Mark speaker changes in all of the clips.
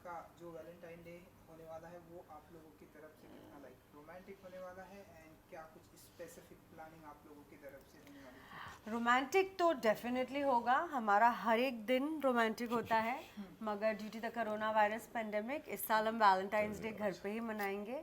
Speaker 1: का जो Valentine day होने वाला है वो आप लोगों की तरफ से कितना लाइक रोमांटिक होने वाला है, एंड क्या कुछ स्पेसिफिक प्लानिंग आप लोगों की तरफ से होने वाली है?
Speaker 2: रोमांटिक तो डेफिनेटली होगा, हमारा हर एक दिन रोमांटिक होता है, मगर due to the corona virus pandemic इस साल हम वैलेंटाइंस डे घर पे ही मनाएंगे।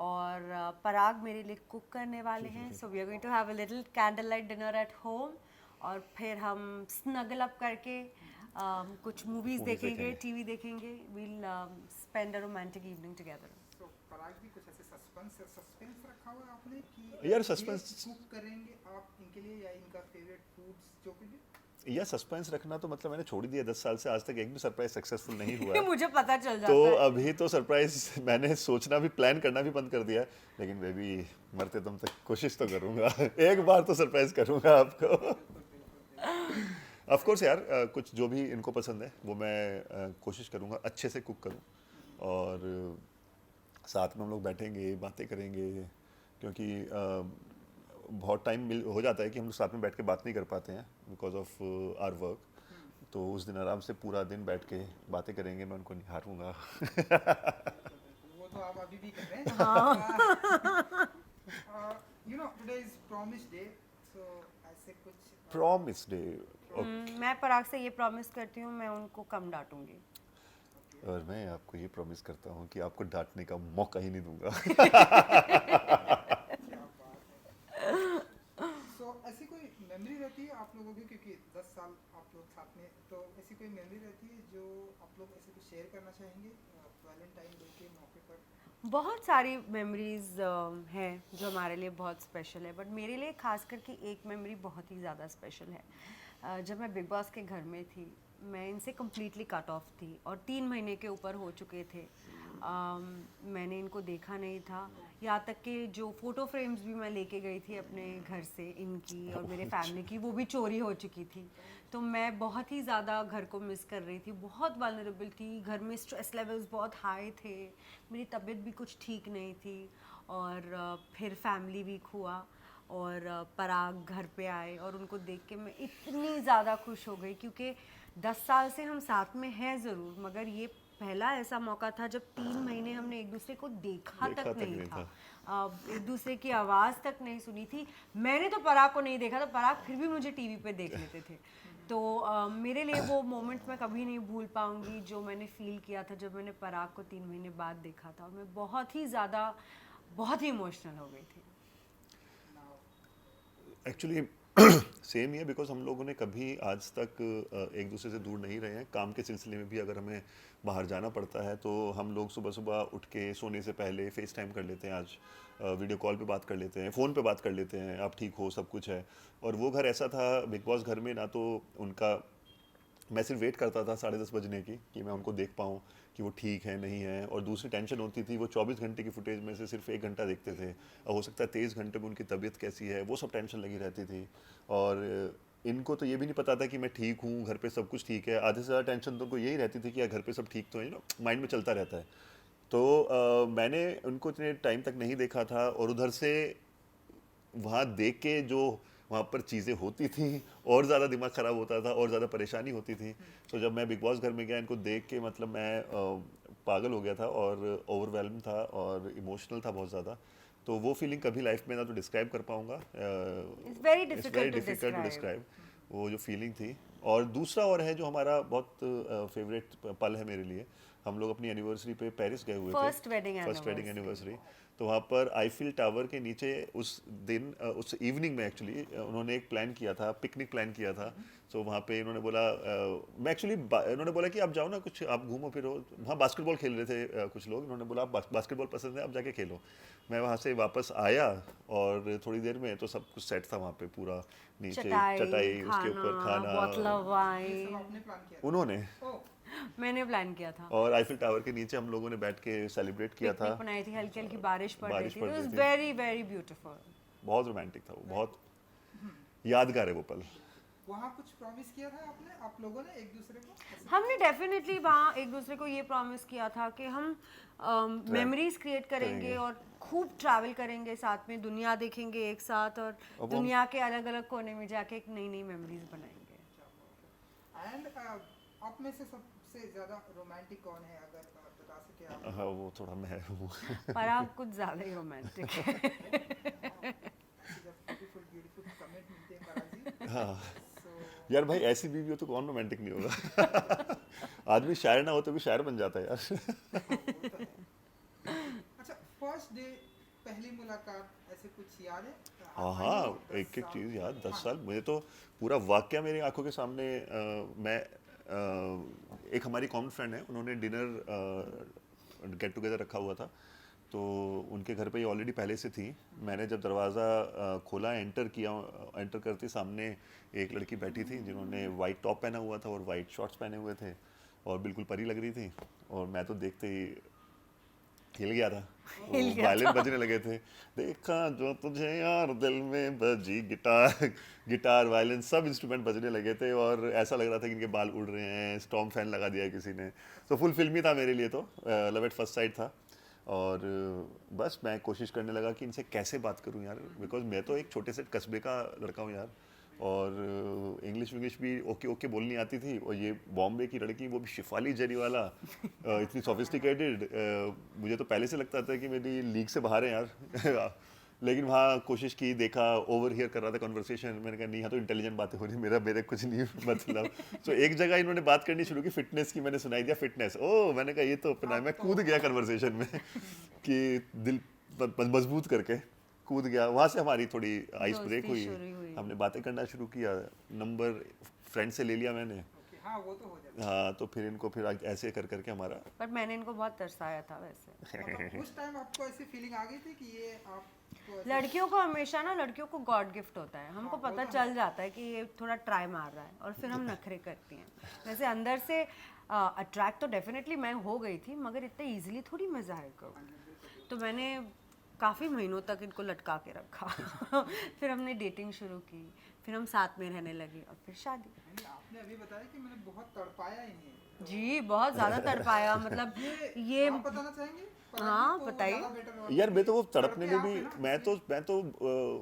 Speaker 2: और पराग मेरे लिए कुक करने वाले हैं, so we are going to have a little candle light dinner at home. और फिर हम स्नगल अप करके कुछ मूवीज़ देखेंगे, टीवी देखेंगे। We'll spend a romantic evening together.
Speaker 1: तो पराग जी, कुछ ऐसे सस्पेंस रखा हुआ है आपने कि
Speaker 3: यार
Speaker 1: ये
Speaker 3: सस्पेंस
Speaker 1: कुक करेंगे आप इनके लिए, या इनका फेवरेट फूड्स जो भी?
Speaker 3: या सस्पेंस रखना तो मतलब मैंने छोड़ ही दिया 10 साल से, आज तक एक भी सरप्राइज सक्सेसफुल नहीं हुआ है।
Speaker 2: मुझे पता चल
Speaker 3: तो
Speaker 2: जाता है।
Speaker 3: अभी तो सरप्राइज मैंने सोचना भी, प्लान करना भी बंद कर दिया है। लेकिन बेबी मरते दम तक कोशिश तो करूंगा एक बार तो सरप्राइज करूंगा आपको।
Speaker 1: बिल्कुल बिल्कुल बिल्कुल।
Speaker 3: ऑफ कोर्स यार, कुछ जो भी इनको पसंद है वो मैं कोशिश करूंगा अच्छे से कुक करूं। और साथ में हम लोग बैठेंगे, बातें करेंगे, क्योंकि बहुत टाइम मिल हो जाता है कि हम लोग साथ में बैठ के बात नहीं कर पाते हैं बिकॉज ऑफ आवर वर्क। तो उस दिन आराम से पूरा दिन बैठ के बातें करेंगे, मैं उनको निहारूंगा।
Speaker 1: बिल्कुल बिल्कुल, वो तो आप अभी भी कर रहे हैं। You know today is promise day, so ऐसे कुछ
Speaker 3: प्रॉमिस डे।
Speaker 2: मैं पराग से ये प्रॉमिस करती हूँ, मैं उनको कम डांटूंगी।
Speaker 3: और मैं आपको ये प्रॉमिस करता हूँ कि आपको डांटने का मौका ही नहीं दूंगा।
Speaker 1: क्या बात है। सो ऐसी कोई मेमोरी रहती है आप लोगों की, क्योंकि 10 साल आप लोग साथ में, तो ऐसी कोई मेमोरी रहती है जो आप लोग ऐसे कुछ शेयर करना चाहेंगे वैलेंटाइन डे के मौके पर?
Speaker 2: बहुत सारी मेमोरीज हैं जो हमारे लिए बहुत स्पेशल है, बट मेरे लिए खास करके एक मेमोरी बहुत ही ज़्यादा स्पेशल है। जब मैं बिग बॉस के घर में थी, मैं इनसे कम्प्लीटली कट ऑफ थी और 3 महीने के ऊपर हो चुके थे। मैंने इनको देखा नहीं था, यहाँ तक कि जो फ़ोटो फ्रेम्स भी मैं लेके गई थी अपने घर से, इनकी और मेरे फैमिली की, वो भी चोरी हो चुकी थी। तो मैं बहुत ही ज़्यादा घर को मिस कर रही थी, बहुत वल्नरेबल थी, घर में स्ट्रेस लेवल्स बहुत हाई थे, मेरी तबीयत भी कुछ ठीक नहीं थी। और फिर फैमिली वीक हुआ और पराग घर पे आए और उनको देख के मैं इतनी ज़्यादा खुश हो गई, क्योंकि 10 साल से हम साथ में हैं ज़रूर, मगर ये पहला ऐसा मौका था जब 3 महीने हमने एक दूसरे को देखा
Speaker 3: देखा
Speaker 2: तक
Speaker 3: तक
Speaker 2: नहीं
Speaker 3: नहीं
Speaker 2: था।
Speaker 3: था।
Speaker 2: एक दूसरे की आवाज़ तक नहीं सुनी थी। मैंने तो पराग को नहीं देखा था, पराग फिर भी मुझे टीवी पे देख लेते थे। तो मेरे लिए वो मोमेंट्स मैं कभी नहीं भूल पाऊंगी, जो मैंने फील किया था जब मैंने पराग को 3 महीने बाद देखा था। और मैं बहुत ही ज़्यादा, बहुत ही इमोशनल हो गई थी।
Speaker 3: एक्चुअली सेम ही है, बिकॉज हम लोगों ने कभी आज तक एक दूसरे से दूर नहीं रहे हैं। काम के सिलसिले में भी अगर हमें बाहर जाना पड़ता है तो हम लोग सुबह सुबह उठ के सोने से पहले फेस टाइम कर लेते हैं, आज वीडियो कॉल पे बात कर लेते हैं, फ़ोन पे बात कर लेते हैं, आप ठीक हो, सब कुछ है। और वो घर ऐसा था बिग बॉस घर में, ना तो उनका, मैं सिर्फ वेट करता था 10:30 बजने की कि मैं उनको देख पाऊँ कि वो ठीक है नहीं है। और दूसरी टेंशन होती थी, वो 24 घंटे की फुटेज में से सिर्फ 1 घंटा देखते थे, और हो सकता है 23 घंटे में उनकी तबीयत कैसी है, वो सब टेंशन लगी रहती थी। और इनको तो ये भी नहीं पता था कि मैं ठीक हूँ, घर पे सब कुछ ठीक है। आधे से ज़्यादा टेंशन तो उनको यही रहती थी कि यार घर पे सब ठीक तो है, माइंड में चलता रहता है। तो मैंने उनको इतने टाइम तक नहीं देखा था, और उधर से वहाँ देख के जो वहाँ पर चीज़ें होती थी, और ज़्यादा दिमाग ख़राब होता था और ज़्यादा परेशानी होती थी। तो जब मैं बिग बॉस घर में गया, इनको देख के मतलब मैं पागल हो गया था और ओवरवेलम था और इमोशनल था बहुत ज़्यादा। तो वो फीलिंग कभी लाइफ में ना तो डिस्क्राइब कर पाऊँगा।
Speaker 2: It's very
Speaker 3: it's very
Speaker 2: difficult to
Speaker 3: difficult to
Speaker 2: describe.
Speaker 3: Describe वो जो फीलिंग थी। और दूसरा और है जो हमारा बहुत फेवरेट पल है मेरे लिए, हम लोग अपनी एनिवर्सरी पे पेरिस गए हुए थे,
Speaker 2: first wedding
Speaker 3: first wedding
Speaker 2: anniversary.
Speaker 3: Anniversary. तो वहाँ पर आईफिल टावर के नीचे उस दिन उस इवनिंग में एक्चुअली उन्होंने एक प्लान किया था, पिकनिक प्लान किया था। सो वहाँ पे इन्होंने बोला, मैं एक्चुअली इन्होंने बोला कि आप जाओ ना, कुछ आप घूमो फिरो। वहाँ बास्केटबॉल खेल रहे थे कुछ लोग, इन्होंने बोला आप बास्केटबॉल पसंद है, आप जाके खेलो। मैं वहाँ से वापस आया और थोड़ी देर में तो सब कुछ सेट था वहाँ पे पूरा, नीचे
Speaker 2: चटाई,
Speaker 3: चटाई, उसके
Speaker 2: खाना,
Speaker 3: ऊपर खाना।
Speaker 2: बॉटल ऑफ
Speaker 1: ये सब
Speaker 2: वाइन,
Speaker 1: आपने प्लान किया था?
Speaker 3: उन्होंने,
Speaker 1: ओह,
Speaker 2: मैंने प्लान किया था।
Speaker 3: और आईफिल टावर के नीचे हम लोगों ने बैठ के सेलिब्रेट किया था।
Speaker 2: पिकनिक बनाई थी, हल्की हल्की बारिश पड़ रही
Speaker 3: बारिश
Speaker 2: थी,
Speaker 3: पड़
Speaker 2: तो इट
Speaker 3: रही
Speaker 2: वाज
Speaker 3: थी,
Speaker 2: वेरी वेरी ब्यूटीफुल।
Speaker 3: बहुत रोमांटिक था वो, बहुत यादगार है वो पल।
Speaker 1: वहाँ कुछ प्रॉमिस किया था आपने, आप लोगों ने एक दूसरे को ऐसे?
Speaker 2: हमने डेफिनेटली वहाँ एक दूसरे को ये प्रॉमिस किया था कि हम मेमोरीज क्रिएट करेंगे
Speaker 3: करेंगे।
Speaker 2: और खूब ट्रैवल करेंगे साथ में, दुनिया देखेंगे एक साथ, और
Speaker 3: अब वो
Speaker 2: दुनिया के अलग अलग कोने में जाके एक नई नई मेमोरीज बनाएंगे।
Speaker 1: क्या बात है। एंड आप में से सबसे सबसे ज़्यादा रोमांटिक कौन है, अगर बता सके आप?
Speaker 3: हाँ वो थोड़ा मैं हूँ
Speaker 2: पर आप कुछ ज़्यादा ही रोमांटिक है।
Speaker 1: ऐसे जब ब्यूटीफुल ब्यूटीफुल कमेंट मिलते हैं पराग जी,
Speaker 3: हाँ
Speaker 1: सो
Speaker 3: यार भाई ऐसी बीवी हो तो कौन रोमांटिक नहीं होगा आदमी शायर ना हो तो भी शायर बन जाता है यार
Speaker 1: वो तो है। अच्छा, फर्स्ट डे, पहली मुलाकात, ऐसे कुछ याद है?
Speaker 3: हाँ
Speaker 1: I know
Speaker 3: हाँ
Speaker 1: 10
Speaker 3: एक एक
Speaker 1: साल
Speaker 3: चीज़ याद 10
Speaker 1: हाँ,
Speaker 3: साल मुझे तो पूरा वाक्य मेरी आंखों के सामने मैं एक हमारी कॉमन फ्रेंड है उन्होंने डिनर गेट टुगेदर रखा हुआ था तो उनके घर पे ये ऑलरेडी पहले से थी मैंने जब दरवाज़ा खोला एंटर किया एंटर करते सामने एक लड़की बैठी थी जिन्होंने वाइट टॉप पहना हुआ था और वाइट शॉर्ट्स पहने हुए थे और बिल्कुल परी लग रही थी और मैं तो देखते ही हिल गया था वो
Speaker 2: हिल गया
Speaker 3: वायलिन बजने लगे थे देखा जो तुझे यार दिल में बजी गिटार गिटार वायलिन सब इंस्ट्रूमेंट बजने लगे थे और ऐसा लग रहा था कि इनके बाल उड़ रहे हैं स्टॉर्म फैन लगा दिया किसी ने तो फुल फिल्मी था मेरे लिए तो लव एट फर्स्ट साइट था और बस मैं कोशिश करने लगा कि इनसे कैसे बात करूं यार बिकॉज मैं तो एक छोटे से कस्बे का लड़का हूं यार और इंग्लिश विंग्लिश भी ओके ओके बोलनी आती थी और ये बॉम्बे की लड़की वो भी शिफाली जरी वाला इतनी सोफिस्टिकेटेड मुझे तो पहले से लगता था कि मेरी लीग से बाहर है यार लेकिन वहाँ कोशिश की देखा ओवर हियर कर रहा था कन्वर्सेशन मैंने कहा नहीं यहाँ तो इंटेलिजेंट बातें हो रही मेरे कुछ नहीं मतलब तो एक जगह इन्होंने बात करनी शुरू की फिटनेस की मैंने सुनाई दिया फिटनेस ओ मैंने कहा ये तो अपना है मैं कूद गया कन्वर्सेशन में कि दिल मजबूत करके कूद गया वहाँ से हमारी थोड़ी आइस ब्रेक
Speaker 2: दोस्ती
Speaker 3: हुई
Speaker 2: शुरू हुई।
Speaker 3: हमने बातें करना शुरू किया नंबर फ्रेंड से ले लिया मैंने
Speaker 1: ओके, हाँ वो तो हो जाता
Speaker 3: हाँ तो फिर इनको फिर ऐसे कर करके हमारा
Speaker 2: पर मैंने इनको बहुत तरसाया था वैसे।
Speaker 1: है। मतलब उस टाइम आपको ऐसी फीलिंग आ गई थी कि ये आपको ऐसे-
Speaker 2: लड़कियों को हमेशा ना लड़कियों को गॉड गिफ्ट होता है हमको
Speaker 1: हाँ, वो
Speaker 2: पता
Speaker 1: तो
Speaker 2: चल जाता है कि ये थोड़ा ट्राई मार रहा है और फिर हम नखरे करती हैं वैसे अंदर से अट्रैक्ट तो डेफिनेटली मैं हो गई थी मगर इतने इजीली थोड़ी मैं जाहिर करूँ तो मैंने काफ़ी महीनों तक इनको लटका के रखा फिर हमने डेटिंग शुरू की फिर हम साथ में रहने लगे और फिर शादी
Speaker 1: नहीं, आपने अभी बताया कि मैंने बहुत तड़पाया इन्हें, तो
Speaker 2: जी बहुत ज़्यादा तड़पाया मतलब ये
Speaker 1: आप बताना चाहेंगे? पराग
Speaker 2: हाँ,
Speaker 1: जी को
Speaker 2: बताइए।
Speaker 1: ज़्यादा better और
Speaker 3: यार मैं तो वो
Speaker 1: तड़पे
Speaker 3: तड़पने में
Speaker 1: आप
Speaker 3: भी
Speaker 1: है ना,
Speaker 3: मैं तो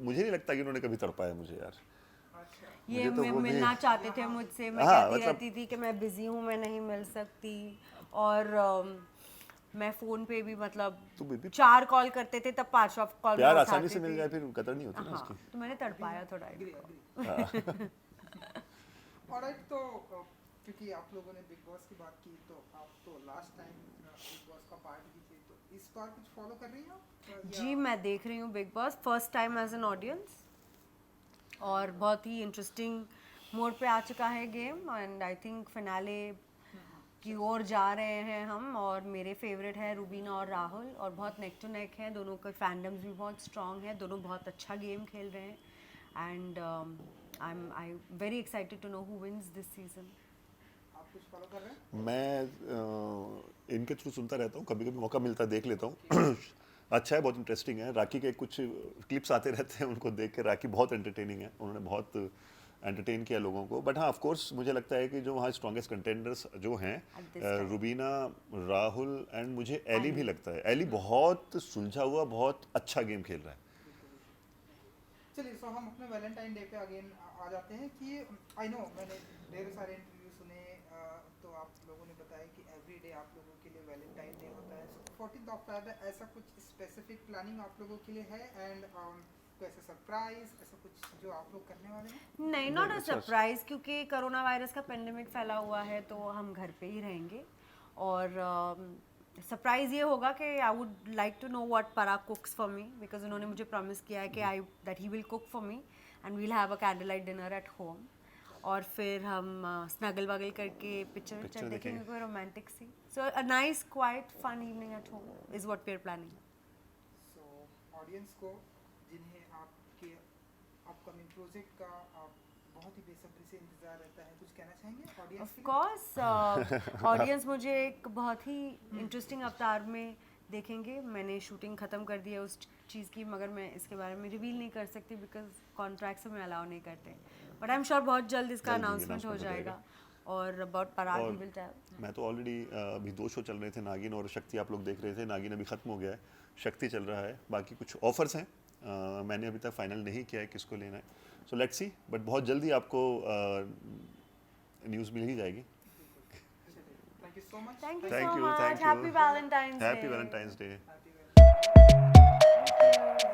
Speaker 3: मुझे नहीं लगता कि उन्होंने कभी तड़पाया मुझे यार
Speaker 1: अच्छा,
Speaker 2: ये
Speaker 3: मुझे तो वो भी
Speaker 2: मिलना चाहते थे मुझसे मैं
Speaker 3: हाँ,
Speaker 2: कहती
Speaker 3: मतलब-
Speaker 2: रहती थी कि मैं बिजी हूँ मैं नहीं मिल सकती और मैं फोन पे भी मतलब
Speaker 3: तो बेबी
Speaker 2: 4 कॉल करते थे तब 5वां कॉल
Speaker 3: प्यार
Speaker 2: मैं
Speaker 3: आसानी
Speaker 2: उठाती
Speaker 3: से मिल
Speaker 2: थी।
Speaker 3: जाए फिर कदर नहीं होती ना
Speaker 2: हाँ
Speaker 3: उसकी
Speaker 2: तो मैंने तड़पाया थोड़ा
Speaker 1: agree,
Speaker 2: इनको।
Speaker 1: agree। Alright, तो क्योंकि आप लोगों ने बिग बॉस की बात की तो आप तो लास्ट टाइम बिग बॉस का पार्ट भी थे तो इस बार कुछ फॉलो कर रही हैं आप?
Speaker 2: जी मैं देख रही हूँ Bigg Boss first time as an audience और बहुत ही इंटरेस्टिंग मोड पे आ चुका है game and I think finale की ओर जा रहे हैं हम और मेरे फेवरेट है रूबीना और राहुल और बहुत नेक टू नेक हैं दोनों के फैंडम्स भी बहुत स्ट्रॉन्ग है दोनों बहुत अच्छा गेम खेल रहे हैं and I very excited to know who wins this season.
Speaker 1: आप कुछ फॉलो कर रहे हैं?
Speaker 3: मैं इनके थ्रू सुनता रहता हूँ कभी कभी मौका मिलता है देख लेता हूँ अच्छा है बहुत इंटरेस्टिंग है राखी के कुछ क्लिप्स आते रहते हैं उनको देख के राखी बहुत एंटरटेनिंग है उन्होंने बहुत एंटरटेन किया लोगों को बट हाँ ऑफ कोर्स मुझे लगता है कि जो वहाँ स्ट्रॉन्गेस्ट कंटेंडर्स जो हैं
Speaker 2: At this time.
Speaker 3: Rubina Rahul and मुझे एली भी लगता है एली बहुत सुलझा हुआ बहुत अच्छा गेम खेल रहा है
Speaker 1: चलिए, सो हम अपने वैलेंटाइन डे पे अगेन आ जाते हैं कि आई नो मैंने ढेर सारे इंटरव्यू सुने, तो आप लोगों ने बताया कि एवरी डे आप लोगों के लिए वैलेंटाइन डे होता है। 14th अक्टूबर ऐसा कुछ स्पेसिफिक प्लानिंग आप लोगों के लिए है एंड कोई ऐसा सरप्राइज ऐसा कुछ जो आप लोग करने वाले हैं?
Speaker 2: नहीं नॉट अ
Speaker 3: अच्छा।
Speaker 2: सरप्राइज क्योंकि कोरोना वायरस का पेंडेमिक फैला हुआ है तो हम घर पे ही रहेंगे और सरप्राइज ये होगा कि I would like to know what Parag cooks for me because उन्होंने मुझे प्रॉमिस किया है कि I that he will cook for me and we'll have a candle light dinner at home और फिर हम स्नगल वगल करके पिक्चर
Speaker 3: Picture
Speaker 2: देखेंगे
Speaker 3: देखेंगे।
Speaker 2: कोई रोमांटिक सी so a nice quiet fun evening at home is what we are planning.
Speaker 1: So audience को जिन्हें आपके अपकमिंग प्रोजेक्ट का आप बहुत ही बेसब्री से इंतजार रहता है, कुछ कहना चाहेंगे ऑडियंस
Speaker 2: ऑफ
Speaker 1: के लिए?
Speaker 2: कोर्स ऑडियंस मुझे एक बहुत ही इंटरेस्टिंग अवतार में देखेंगे। मैंने शूटिंग ख़त्म कर दी है उस चीज़ की मगर मैं इसके बारे में रिवील नहीं कर सकती बिकॉज कॉन्ट्रैक्ट्स में अलाउ नहीं करते बट आई एम श्योर बहुत जल्द इसका
Speaker 3: जल्द ही
Speaker 2: अनाउंसमेंट हो
Speaker 3: announcement हो
Speaker 2: जाएगा और अबाउट पराग
Speaker 3: और
Speaker 2: ही विल टेल।
Speaker 3: मैं तो ऑलरेडी अभी 2 शो चल रहे थे नागिन और शक्ति आप लोग देख रहे थे नागिन अभी ख़त्म हो गया है शक्ति चल रहा है बाकी कुछ ऑफर्स हैं मैंने अभी तक फाइनल नहीं किया है किसको लेना है सो लेट्स सी बट बहुत जल्दी आपको न्यूज़ मिल ही जाएगी
Speaker 1: चलिए, thank thank you so much
Speaker 2: Thank you
Speaker 3: Thank
Speaker 2: so
Speaker 3: you,
Speaker 2: much.
Speaker 3: thank you.
Speaker 2: Happy Valentine's Day.
Speaker 3: Happy Valentine's Day.
Speaker 1: Happy
Speaker 2: Thank you.